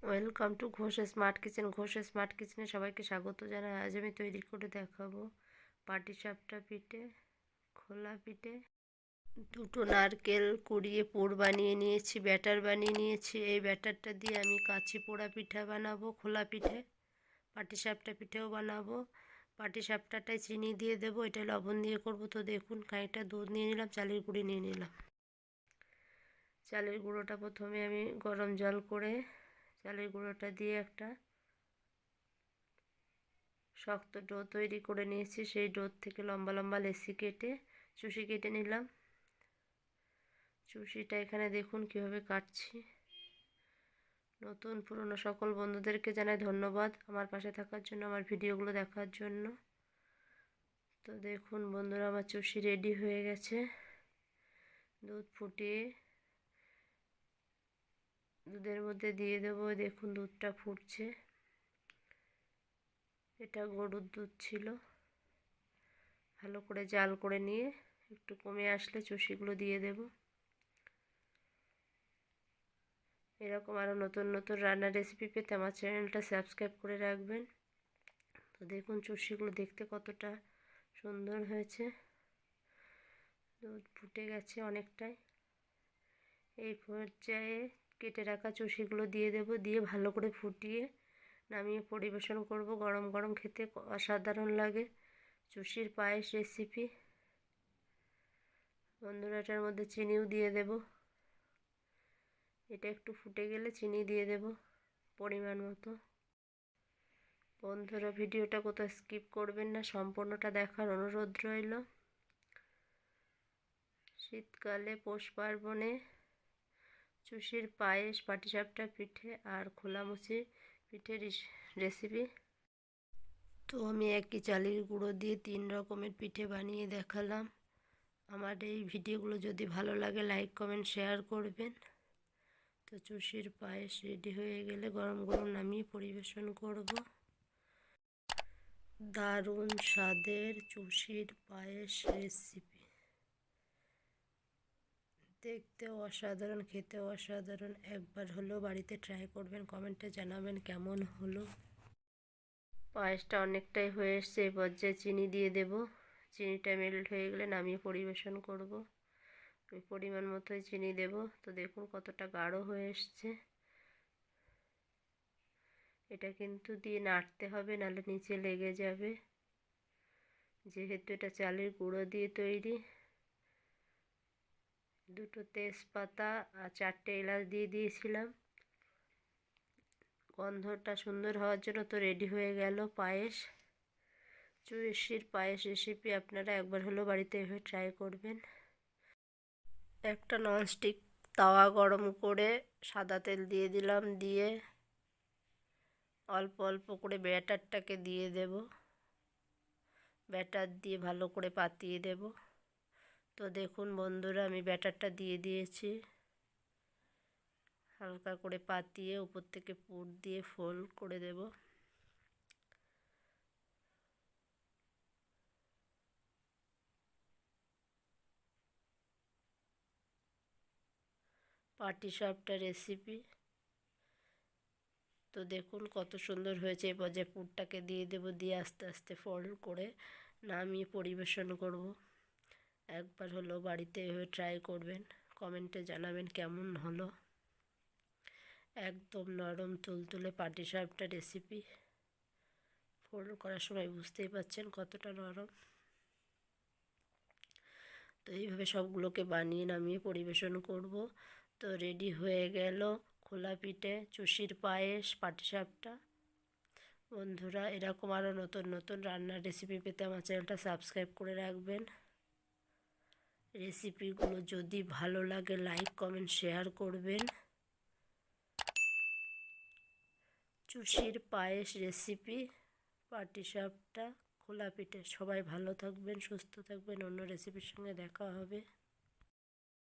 Welcome to Ghosh smart kitchen. Ghosh smart কিচেনে সবাইকে স্বাগত জানাই। আজ আমি তৈরি করে দেখাবো পাটিসাপটা পিঠে, খোলা পিঠে। দুটো নারকেল কুড়িয়ে পুর বানিয়ে নিয়েছি, ব্যাটার বানিয়ে নিয়েছি। এই ব্যাটারটা দিয়ে আমি কাচি পোড়া পিঠা বানাবো, খোলা পিঠে, পাটিসাপটা পিঠেও বানাবো। পাটিসাপটাটায় চিনি দিয়ে দেবো, এটা লবণ দিয়ে করবো। তো দেখুন, খানিকটা দুধ নিয়ে নিলাম, চালের গুঁড়ি নিয়ে নিলাম। চালের গুঁড়োটা প্রথমে আমি গরম জল করে চালের গুঁড়োটা দিয়ে একটা শক্ত ডো তৈরি করে নিয়েছি। সেই ডো থেকে লম্বা লম্বা লেচি কেটে চুষি কেটে নিলাম। চুষিটা এখানে দেখুন কিভাবে কাটছি। নতুন পুরনো সকল বন্ধুদেরকে জানাই ধন্যবাদ আমার পাশে থাকার জন্য, আমার ভিডিওগুলো দেখার জন্য। তো দেখুন বন্ধুরা, আমার চুষি রেডি হয়ে গেছে। দুধ ফুটিয়ে দুধের মধ্যে দিয়ে দেবো। দেখুন দুধটা ফুটছে। এটা গরুর দুধ ছিল। ভালো করে জাল করে নিয়ে একটু কমে আসলে চুষিগুলো দিয়ে দেব। এরকম আরও নতুন নতুন রান্নার রেসিপি পেতে আমার চ্যানেলটা সাবস্ক্রাইব করে রাখবেন। তো দেখুন চুষিগুলো দেখতে কতটা সুন্দর হয়েছে। দুধ ফুটে গেছে অনেকটাই। এই পর্যায়ে কেটে রাখা চুষিগুলো দিয়ে দেব। দিয়ে ভালো করে ফুটিয়ে নামিয়ে পরিবেশন করব। গরম গরম খেতে অসাধারণ লাগে চুষির পায়েস রেসিপি। বন্ধুরা, এটার মধ্যে চিনিও দিয়ে দেব। এটা একটু ফুটে গেলে চিনি দিয়ে দেব পরিমাণ মতো। বন্ধুরা, ভিডিওটা কোথাও স্কিপ করবেন না, সম্পূর্ণটা দেখার অনুরোধ রইল। শীতকালে পৌষ পার্বণে চুষির পায়েস, পাটিসাপটা পিঠে আর খোলামুচি পিঠের রেসিপি। তো আমি একই চালের গুঁড়ো দিয়ে 3 রকমের পিঠে বানিয়ে দেখালাম। আমার এই ভিডিওগুলো যদি ভালো লাগে লাইক কমেন্ট শেয়ার করবেন। তো চুষির পায়েস রেডি হয়ে গেলে গরম গরম নামিয়ে পরিবেশন করব। দারুণ স্বাদের চুষির পায়েস রেসিপি, দেখতেও অসাধারণ, খেতেও অসাধারণ। একবার হলেও বাড়িতে ট্রাই করবেন, কমেন্টে জানাবেন কেমন হলো। পায়েসটা অনেকটাই হয়ে এসছে। এই পর্যায়ে চিনি দিয়ে দেব। চিনিটা মেল্ট হয়ে গেলে নামিয়ে পরিবেশন করব। ওই পরিমাণ মতোই চিনি দেব। তো দেখুন কতটা গাঢ় হয়ে এসছে। এটা কিন্তু দিয়ে নাড়তে হবে, নাহলে নিচে লেগে যাবে, যেহেতু এটা চালের গুঁড়ো দিয়ে তৈরি। দুটো তেজপাতা আর 4টে এলাচ দিয়ে দিয়েছিলাম গন্ধটা সুন্দর হওয়ার জন্য। তো রেডি হয়ে গেল পায়েস। চুষির পায়েস রেসিপি আপনারা একবার হলেও বাড়িতে এভাবে ট্রাই করবেন। একটা ননস্টিক তাওয়া গরম করে সাদা তেল দিয়ে দিলাম। দিয়ে অল্প অল্প করে ব্যাটারটাকে দিয়ে দেব। ব্যাটার দিয়ে ভালো করে পাতিয়ে দেব। তো দেখুন বন্ধুরা, আমি ব্যাটারটা দিয়ে দিয়েছি। হালকা করে পাতিয়ে উপর থেকে পুর দিয়ে ফোল্ড করে দেব। পাটিসাপটা রেসিপি। তো দেখুন কত সুন্দর হয়েছে। এই পর্যায়ে পুরটাকে দিয়ে দেব। দিয়ে আস্তে আস্তে ফোল্ড করে নামিয়ে পরিবেশন করব। একবার হলো বাড়িতে এভাবে ট্রাই করবেন, কমেন্টে জানাবেন কেমন হলো। একদম নরম তুলতুলে পাটিসাপটা রেসিপি। ফোল্ড করার সময় বুঝতেই পাচ্ছেন কতটা নরম। তো এইভাবে সবগুলোকে বানিয়ে নামিয়ে পরিবেশন করব। তো রেডি হয়ে গেল খোলা পিঠে, চুষির পায়েস, পাটিসাপটা। বন্ধুরা, এরকম আরও নতুন নতুন রান্নার রেসিপি পেতে আমার চ্যানেলটা সাবস্ক্রাইব করে রাখবেন। রেসিপিগুলো যদি ভালো লাগে লাইক কমেন্ট শেয়ার করবেন। চুষির পায়েস রেসিপি, পাটিসাপটা, খোলা পিঠে। সবাই ভালো থাকবেন, সুস্থ থাকবেন। অন্য রেসিপির সঙ্গে দেখা হবে।